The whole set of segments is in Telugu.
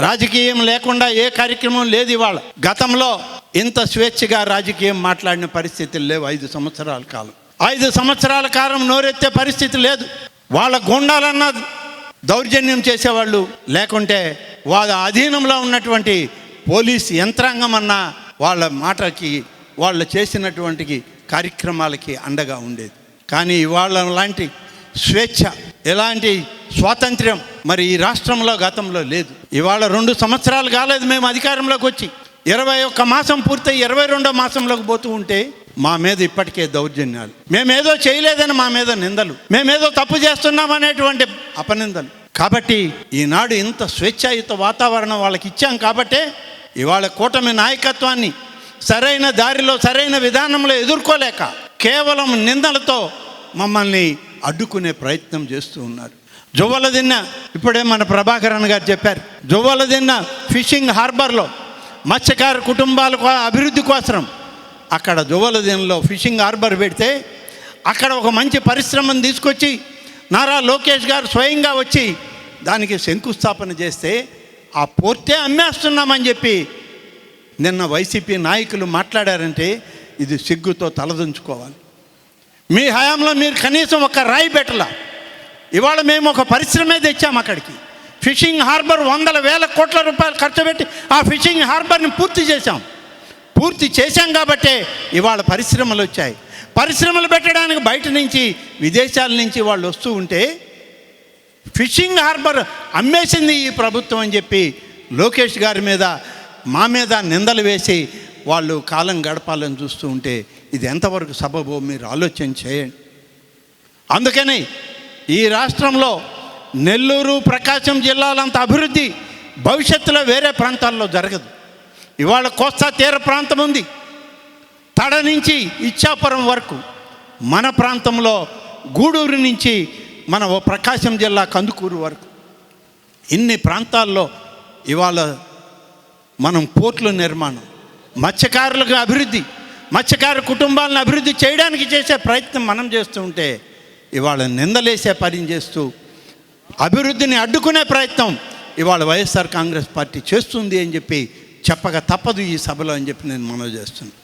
రాజకీయం లేకుండా ఏ కార్యక్రమం లేదు ఇవాళ. గతంలో ఇంత స్వేచ్ఛగా రాజకీయం మాట్లాడిన పరిస్థితులు లేవు. 5 సంవత్సరాల కాలం 5 సంవత్సరాల కాలం నోరెత్తే పరిస్థితి లేదు. వాళ్ళ గుండాలన్న దౌర్జన్యం చేసేవాళ్ళు, లేకుంటే వాళ్ళ అధీనంలో ఉన్నటువంటి పోలీస్ యంత్రాంగం అన్న వాళ్ళ మాటకి, వాళ్ళు చేసినటువంటి కార్యక్రమాలకి అండగా ఉండేది. కానీ ఇవాళ లాంటి స్వేచ్ఛ, ఎలాంటి స్వాతంత్ర్యం మరి ఈ రాష్ట్రంలో గతంలో లేదు. ఇవాళ 2 సంవత్సరాలు కాలేదు మేము అధికారంలోకి వచ్చి, 21 మాసం పూర్తయి 22వ మాసంలోకి పోతూ ఉంటే మా మీద ఇప్పటికే దౌర్జన్యాలు, మేమేదో చేయలేదని మా మీద నిందలు, మేమేదో తప్పు చేస్తున్నామనేటువంటి అపనిందలు. కాబట్టి ఈనాడు ఇంత స్వేచ్ఛాయుత వాతావరణం వాళ్ళకి ఇచ్చాం. కాబట్టే ఇవాళ కూటమి నాయకత్వాన్ని సరైన దారిలో సరైన విధానంలో ఎదుర్కోలేక కేవలం నిందలతో మమ్మల్ని అడ్డుకునే ప్రయత్నం చేస్తూ ఉన్నారు. జువ్వలదిన్న, ఇప్పుడే మన ప్రభాకరన్ గారు చెప్పారు, జువ్వలదిన్న ఫిషింగ్ హార్బర్లో మత్స్యకార కుటుంబాల అభివృద్ధి కోసం అక్కడ జువ్వలదిన్నలో ఫిషింగ్ హార్బర్ పెడితే అక్కడ ఒక మంచి పరిశ్రమను తీసుకొచ్చి నారా లోకేష్ గారు స్వయంగా వచ్చి దానికి శంకుస్థాపన చేస్తే ఆ పోర్టే అమ్మేస్తున్నామని చెప్పి నిన్న వైసీపీ నాయకులు మాట్లాడారంటే ఇది సిగ్గుతో తలదించుకోవాలి. మీ హయాంలో మీరు కనీసం ఒక రాయి పెట్టలా. ఇవాళ మేము ఒక పరిశ్రమే తెచ్చాము అక్కడికి. ఫిషింగ్ హార్బర్ 100,000 కోట్ల రూపాయలు ఖర్చు పెట్టి ఆ ఫిషింగ్ హార్బర్ని పూర్తి చేశాం కాబట్టే ఇవాళ పరిశ్రమలు వచ్చాయి. పరిశ్రమలు పెట్టడానికి బయట నుంచి విదేశాల నుంచి వాళ్ళు వస్తూ ఉంటే ఫిషింగ్ హార్బర్ అమ్మేసింది ఈ ప్రభుత్వం అని చెప్పి లోకేష్ గారి మీద మా మీద నిందలు వేసి వాళ్ళు కాలం గడపాలని చూస్తూ ఉంటే ఇది ఎంతవరకు సబబో మీరు ఆలోచన చేయండి. అందుకని ఈ రాష్ట్రంలో నెల్లూరు, ప్రకాశం జిల్లాలంత అభివృద్ధి భవిష్యత్తులో వేరే ప్రాంతాల్లో జరగదు. ఇవాళ కోస్తా తీర ప్రాంతం ఉంది, తడ నుంచి ఇచ్చాపురం వరకు. మన ప్రాంతంలో గూడూరు నుంచి మన ప్రకాశం జిల్లా కందుకూరు వరకు ఇన్ని ప్రాంతాల్లో ఇవాళ మనం పోర్టుల నిర్మాణం, మత్స్యకారులకు అభివృద్ధి, మత్స్యకారు కుటుంబాలను అభివృద్ధి చేయడానికి చేసే ప్రయత్నం మనం చేస్తూ ఉంటే ఇవాళ నిందలేసే పని చేస్తూ అభివృద్ధిని అడ్డుకునే ప్రయత్నం ఇవాళ వైఎస్ఆర్ కాంగ్రెస్ పార్టీ చేస్తుంది అని చెప్పి చెప్పక తప్పదు ఈ సభలో అని చెప్పి నేను మనవి చేస్తున్నాను.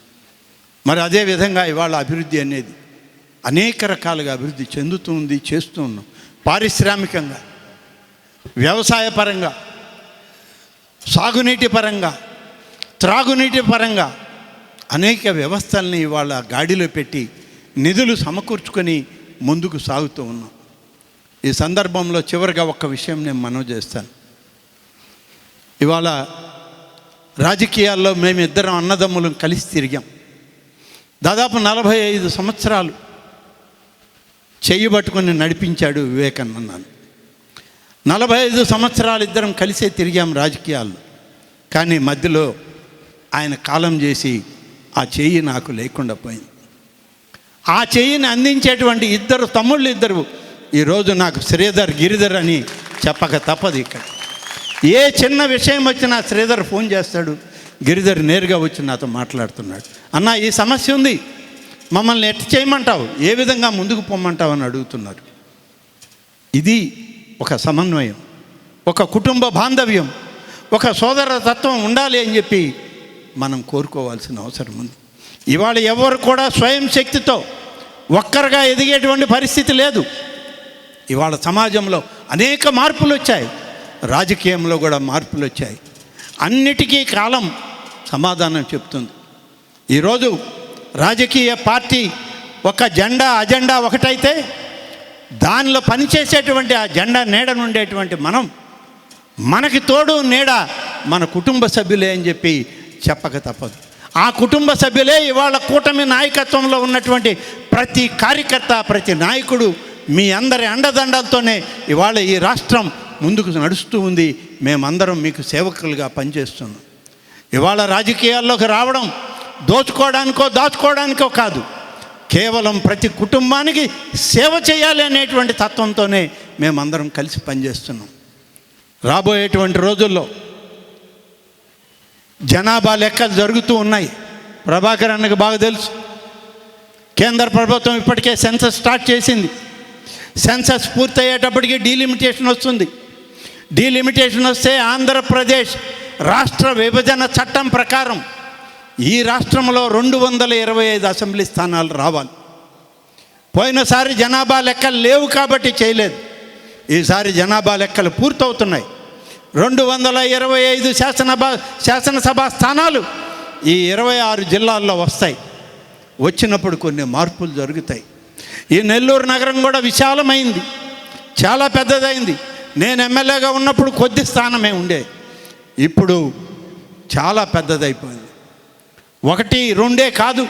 మరి అదేవిధంగా ఇవాళ అభివృద్ధి అనేది అనేక రకాలుగా అభివృద్ధి చెందుతుంది, చేస్తూ ఉన్నాం. పారిశ్రామికంగా, వ్యవసాయ పరంగా, సాగునీటి పరంగా, త్రాగునీటి పరంగా అనేక వ్యవస్థల్ని ఇవాళ గాడిలో పెట్టి నిధులు సమకూర్చుకొని ముందుకు సాగుతూ ఉన్నాం. ఈ సందర్భంలో చివరిగా ఒక్క విషయం నేను మనవి చేస్తాను. ఇవాళ రాజకీయాల్లో మేమిద్దరం అన్నదమ్ములను కలిసి తిరిగాం. దాదాపు 45 సంవత్సరాలు చెయ్యబట్టుకొని నడిపించాడు వివేకానంద. 45 సంవత్సరాలు ఇద్దరం కలిసే తిరిగాం రాజకీయాల్లో. కానీ మధ్యలో ఆయన కాలం చేసి ఆ చెయ్యి నాకు లేకుండా పోయింది. ఆ చెయ్యిని అందించేటువంటి ఇద్దరు తమ్ముళ్ళు ఈరోజు నాకు శ్రీధర్, గిరిధర్ అని చెప్పక తప్పదు. ఇక్కడ ఏ చిన్న విషయం వచ్చినా శ్రీధర్ ఫోన్ చేస్తాడు, గిరిధర్ నేరుగా వచ్చి నాతో మాట్లాడుతున్నాడు. అన్న ఈ సమస్య ఉంది, మమ్మల్ని ఎట్ట చేయమంటావు, ఏ విధంగా ముందుకు పొమ్మంటావు అని అడుగుతున్నారు. ఇది ఒక సమన్వయం, ఒక కుటుంబ బాంధవ్యం, ఒక సోదర తత్వం ఉండాలి అని చెప్పి మనం కోరుకోవాల్సిన అవసరం ఉంది. ఇవాళ ఎవరు కూడా స్వయం శక్తితో ఒక్కరుగా ఎదిగేటువంటి పరిస్థితి లేదు. ఇవాళ సమాజంలో అనేక మార్పులు వచ్చాయి, రాజకీయంలో కూడా మార్పులు వచ్చాయి. అన్నిటికీ కాలం సమాధానం చెప్తుంది. ఈరోజు రాజకీయ పార్టీ ఒక అజెండా ఒకటైతే దానిలో పనిచేసేటువంటి ఆ జెండా నీడ నుండేటువంటి మనకి తోడు నీడ మన కుటుంబ సభ్యులే అని చెప్పి చెప్పక తప్పదు. ఆ కుటుంబ సభ్యులే ఇవాళ కూటమి నాయకత్వంలో ఉన్నటువంటి ప్రతి కార్యకర్త, ప్రతి నాయకుడు మీ అందరి అండదండలతోనే ఇవాళ ఈ రాష్ట్రం ముందుకు నడుస్తూ ఉంది. మేమందరం మీకు సేవకులుగా పనిచేస్తున్నాం. ఇవాళ రాజకీయాల్లోకి రావడం దాచుకోవడానికో కాదు, కేవలం ప్రతి కుటుంబానికి సేవ చేయాలి అనేటువంటి తత్వంతోనే మేమందరం కలిసి పనిచేస్తున్నాం. రాబోయేటువంటి రోజుల్లో జనాభా లెక్కలు జరుగుతూ ఉన్నాయి. ప్రభాకర్ అన్నకు బాగా తెలుసు, కేంద్ర ప్రభుత్వం ఇప్పటికే సెన్సస్ స్టార్ట్ చేసింది. సెన్సస్ పూర్తయ్యేటప్పటికీ డీలిమిటేషన్ వస్తుంది. డీలిమిటేషన్ వస్తే ఆంధ్రప్రదేశ్ రాష్ట్ర విభజన చట్టం ప్రకారం ఈ రాష్ట్రంలో 225 అసెంబ్లీ స్థానాలు రావాలి. పోయినసారి జనాభా లెక్కలు లేవు కాబట్టి చేయలేదు. ఈసారి జనాభా లెక్కలు పూర్తవుతున్నాయి. 225 శాసనసభ స్థానాలు ఈ 26 జిల్లాల్లో వస్తాయి. వచ్చినప్పుడు కొన్ని మార్పులు జరుగుతాయి. ఈ నెల్లూరు నగరం కూడా విశాలమైంది, చాలా పెద్దదైంది. నేను ఎమ్మెల్యేగా ఉన్నప్పుడు కొద్ది స్థానమే ఉండేది, ఇప్పుడు చాలా పెద్దదైపోయింది. 1, 2 కాదు,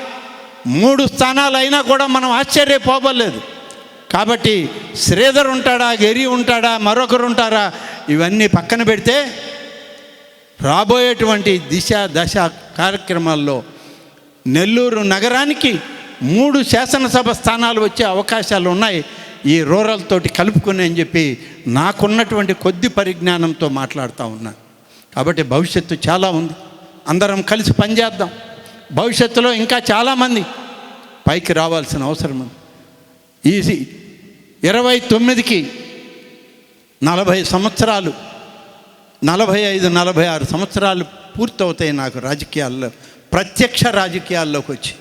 3 స్థానాలు అయినా కూడా మనం ఆశ్చర్యపోవలేదు. కాబట్టి శ్రీధర్ ఉంటాడా, గిరి ఉంటాడా, మరొకరు ఉంటారా, ఇవన్నీ పక్కన పెడితే రాబోయేటువంటి దశ కార్యక్రమాల్లో నెల్లూరు నగరానికి 3 శాసనసభ స్థానాలు వచ్చే అవకాశాలు ఉన్నాయి. ఈ రూరల్ తోటి కలుపుకుని అని చెప్పి నాకున్నటువంటి కొద్ది పరిజ్ఞానంతో మాట్లాడుతూ ఉన్నాను. కాబట్టి భవిష్యత్తు చాలా ఉంది. అందరం కలిసి పనిచేద్దాం. భవిష్యత్తులో ఇంకా చాలామంది పైకి రావాల్సిన అవసరం ఉంది. ఈ 29కి 40 సంవత్సరాలు, 45, 46 సంవత్సరాలు పూర్తవుతాయి నాకు రాజకీయాల్లో, ప్రత్యక్ష రాజకీయాల్లోకి వచ్చి.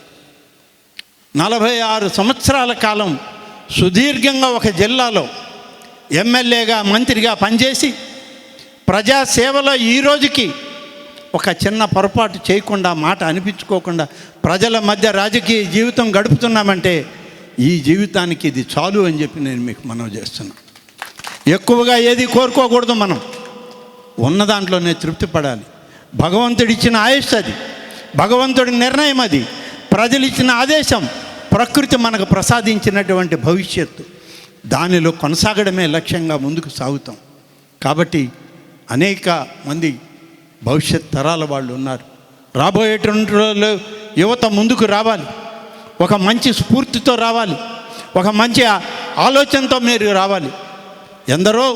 46 సంవత్సరాల కాలం సుదీర్ఘంగా ఒక జిల్లాలో ఎమ్మెల్యేగా, మంత్రిగా పనిచేసి ప్రజాసేవలో ఈ రోజుకి ఒక చిన్న పొరపాటు చేయకుండా, మాట అనిపించుకోకుండా ప్రజల మధ్య రాజకీయ జీవితం గడుపుతున్నామంటే ఈ జీవితానికి ఇది చాలు అని చెప్పి నేను మీకు మనవి చేస్తున్నాను. ఎక్కువగా ఏది కోరుకోకూడదు. మనం ఉన్న దాంట్లోనే తృప్తి పడాలి. భగవంతుడిచ్చిన ఆయుష్ అది, భగవంతుడి నిర్ణయం అది, ప్రజలు ఇచ్చిన ఆదేశం, ప్రకృతి మనకు ప్రసాదించినటువంటి భవిష్యత్తు. దానిలో కొనసాగడమే లక్ష్యంగా ముందుకు సాగుతాం. కాబట్టి అనేక మంది భవిష్యత్ తరాల వాళ్ళు ఉన్నారు. రాబోయేటువంటి రోజుల్లో యువత ముందుకు రావాలి, ఒక మంచి స్ఫూర్తితో రావాలి, ఒక మంచి ఆలోచనతో మీరు రావాలి. ఎందరో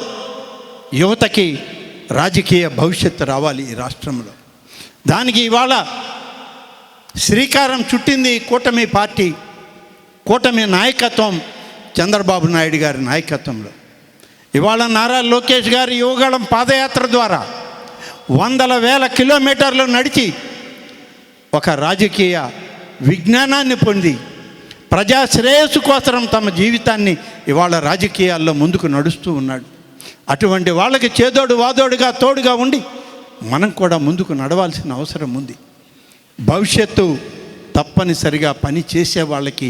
యువతకి రాజకీయ భవిష్యత్తు రావాలి ఈ రాష్ట్రంలో. దానికి ఇవాళ శ్రీకారం చుట్టింది కూటమి పార్టీ, కూటమి నాయకత్వం, చంద్రబాబు నాయుడు గారి నాయకత్వంలో. ఇవాళ నారా లోకేష్ గారి యువగళం పాదయాత్ర ద్వారా 100,000 కిలోమీటర్లు నడిచి ఒక రాజకీయ విజ్ఞానాన్ని పొంది ప్రజా శ్రేయస్సు కోసం తమ జీవితాన్ని ఇవాళ రాజకీయాల్లో ముందుకు నడుస్తూ ఉన్నాడు. అటువంటి వాళ్ళకి చేదోడు వాదోడుగా తోడుగా ఉండి మనం కూడా ముందుకు నడవాల్సిన అవసరం ఉంది. భవిష్యత్తు తప్పనిసరిగా పని చేసే వాళ్ళకి,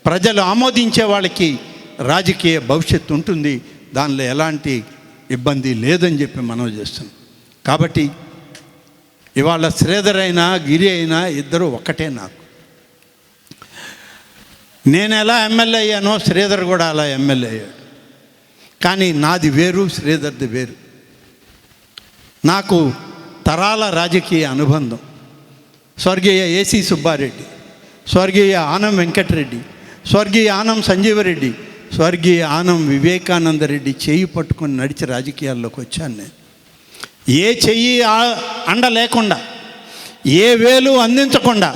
ప్రజలు ఆమోదించే వాళ్ళకి రాజకీయ భవిష్యత్తు ఉంటుంది. దానిలో ఎలాంటి ఇబ్బంది లేదని చెప్పి మనం చేస్తున్నాం. కాబట్టి ఇవాళ శ్రీధర్ అయినా గిరి అయినా ఇద్దరు ఒక్కటే. నాకు నేను ఎలా ఎమ్మెల్యే అయ్యానో శ్రీధర్ కూడా అలా ఎమ్మెల్యే అయ్యాడు. కానీ నాది వేరు, శ్రీధర్ది వేరు. నాకు తరాల రాజకీయ అనుబంధం. స్వర్గీయ ఏసీ సుబ్బారెడ్డి, స్వర్గీయ ఆనం వెంకటరెడ్డి, స్వర్గీయ ఆనం సంజీవరెడ్డి, స్వర్గీయ ఆనం వివేకానందరెడ్డి చేయి పట్టుకొని నడిచి రాజకీయాల్లోకి వచ్చాను నేను. ఏ చెయ్యి అండ లేకుండా, ఏ వేలు అందించకుండా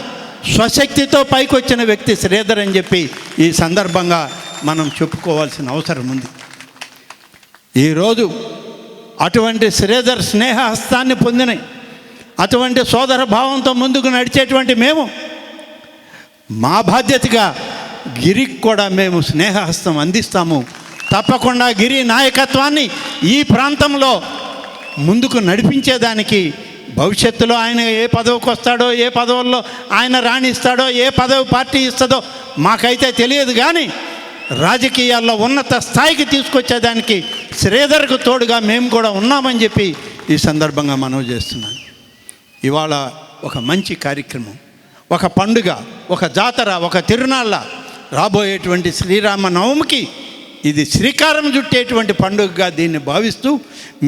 స్వశక్తితో పైకి వచ్చిన వ్యక్తి శ్రీధర్ అని చెప్పి ఈ సందర్భంగా మనం చెప్పుకోవాల్సిన అవసరం ఉంది. ఈరోజు అటువంటి శ్రీధర్ స్నేహహస్తాన్ని పొందినాయి, అటువంటి సోదర భావంతో ముందుకు నడిచేటువంటి మేము మా బాధ్యతగా గిరికి కూడా మేము స్నేహహస్తం అందిస్తాము. తప్పకుండా గిరి నాయకత్వాన్ని ఈ ప్రాంతంలో ముందుకు నడిపించేదానికి భవిష్యత్తులో ఆయన ఏ పదవికి వస్తాడో, ఏ పదవుల్లో ఆయన రాణిస్తాడో, ఏ పదవి పార్టీ ఇస్తుందో మాకైతే తెలియదు. కానీ రాజకీయాల్లో ఉన్నత స్థాయికి తీసుకొచ్చేదానికి శ్రీధర్కు తోడుగా మేము కూడా ఉన్నామని చెప్పి ఈ సందర్భంగా మనవి చేస్తున్నాను. ఇవాళ ఒక మంచి కార్యక్రమం, ఒక పండుగ, ఒక జాతర, ఒక తిరునాళ్ళ రాబోయేటువంటి శ్రీరామ నవమికి ఇది శ్రీకారం చుట్టేటువంటి పండుగగా దీన్ని భావిస్తూ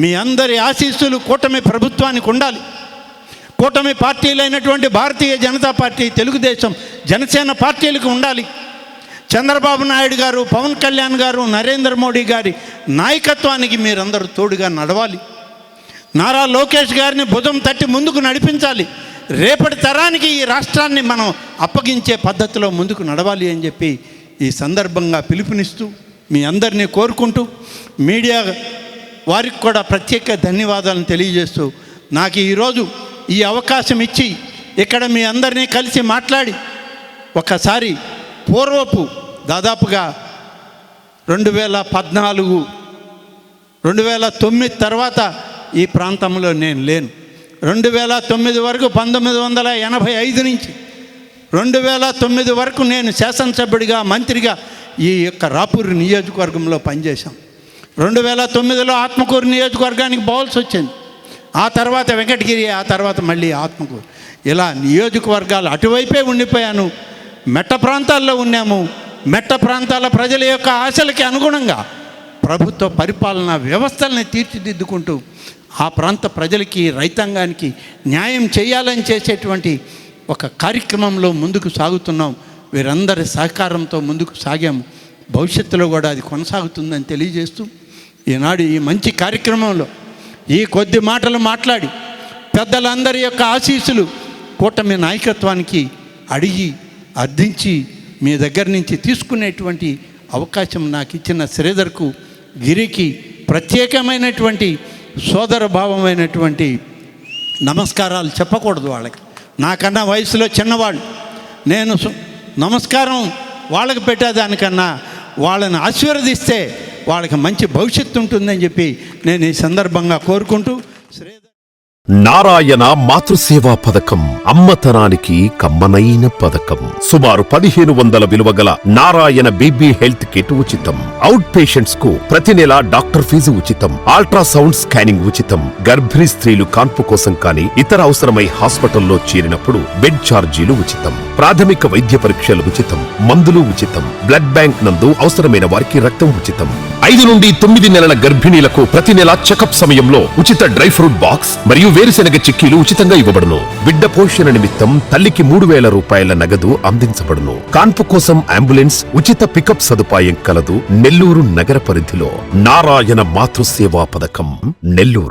మీ అందరి ఆశీస్సులు కూటమి ప్రభుత్వానికి ఉండాలి. కూటమి పార్టీలైనటువంటి భారతీయ జనతా పార్టీ, తెలుగుదేశం, జనసేన పార్టీలకు ఉండాలి. చంద్రబాబు నాయుడు గారు, పవన్ కళ్యాణ్ గారు, నరేంద్ర మోడీ గారి నాయకత్వానికి మీరందరూ తోడుగా నడవాలి. నారా లోకేష్ గారిని భుజం తట్టి ముందుకు నడిపించాలి. రేపటి తరానికి ఈ రాష్ట్రాన్ని మనం అప్పగించే పద్ధతిలో ముందుకు నడవాలి అని చెప్పి ఈ సందర్భంగా పిలుపునిస్తూ మీ అందరినీ కోరుకుంటూ, మీడియా వారికి కూడా ప్రత్యేక ధన్యవాదాలను తెలియజేస్తూ నాకు ఈరోజు ఈ అవకాశం ఇచ్చి ఇక్కడ మీ అందరినీ కలిసి మాట్లాడి ఒకసారి పూర్వపు దాదాపుగా 2014, 2009 తర్వాత ఈ ప్రాంతంలో నేను లేను. 2009 వరకు 1985 నుంచి 2009 వరకు నేను శాసనసభ్యుడిగా మంత్రిగా ఈ యొక్క రాపూర్ నియోజకవర్గంలో పనిచేశాం. 2009లో ఆత్మకూరు నియోజకవర్గానికి పోవాల్సి వచ్చింది. ఆ తర్వాత వెంకటగిరి, ఆ తర్వాత మళ్ళీ ఆత్మకూరు. ఇలా నియోజకవర్గాలు అటువైపే ఉండిపోయాను. మెట్ట ప్రాంతాల్లో ఉన్నాము. మెట్ట ప్రాంతాల ప్రజల యొక్క ఆశలకి అనుగుణంగా ప్రభుత్వ పరిపాలనా వ్యవస్థల్ని తీర్చిదిద్దుకుంటూ ఆ ప్రాంత ప్రజలకి, రైతాంగానికి న్యాయం చేయాలని చేసేటువంటి ఒక కార్యక్రమంలో ముందుకు సాగుతున్నాం. వీరందరి సహకారంతో ముందుకు సాగాము. భవిష్యత్తులో కూడా అది కొనసాగుతుందని తెలియజేస్తూ ఈనాడు ఈ మంచి కార్యక్రమంలో ఈ కొద్ది మాటలు మాట్లాడి పెద్దలందరి యొక్క ఆశీస్సులు కూటమి నాయకత్వానికి అడిగి అర్థించి మీ దగ్గర నుంచి తీసుకునేటువంటి అవకాశం నాకు ఇచ్చిన శ్రీధర్కు, గిరికి ప్రత్యేకమైనటువంటి సోదర భావమైనటువంటి నమస్కారాలు చెప్పకూడదు. వాళ్ళకి నాకన్నా వయసులో చిన్నవాళ్ళు. నేను నమస్కారం వాళ్ళకి పెట్టేదానికన్నా వాళ్ళని ఆశీర్వదిస్తే వాళ్ళకి మంచి భవిష్యత్తు ఉంటుందని చెప్పి నేను ఈ సందర్భంగా కోరుకుంటూ నారాయణ మాతృసేవా పథకం అమ్మతనానికి కమ్మనైన పథకం. సుమారు 1500 విలువ గల నారాయణ బేబీ హెల్త్ కిట్ ఉచితం. అవుట్ పేషెంట్స్ కు ప్రతి నెల డాక్టర్ ఫీజు ఉచితం. అల్ట్రాసౌండ్ స్కానింగ్ ఉచితం. గర్భిణీ స్త్రీలు కాన్పు కోసం కానీ ఇతర అవసరమై హాస్పిటల్లో చేరినప్పుడు బెడ్ ఛార్జీలు ఉచితం. ప్రాథమిక వైద్య పరీక్షలు ఉచితం. మందులు ఉచితం. బ్లడ్ బ్యాంక్ నందు అవసరమైన వారికి రక్తం ఉచితం. 5 నుండి 9 నెలల గర్భిణీలకు ప్రతి నెల చెకప్ సమయంలో ఉచిత డ్రై ఫ్రూట్ బాక్స్ మరియు వేరుశెనగ చిక్కీలు ఉచితంగా ఇవ్వబడును. బిడ్డ పోషణ నిమిత్తం తల్లికి 3000 రూపాయల నగదు అందించబడును. కాన్పు కోసం అంబులెన్స్ ఉచిత పికప్ సదుపాయం కలదు. నెల్లూరు నగర పరిధిలో నారాయణ మాతృసేవా పథకం, నెల్లూరు.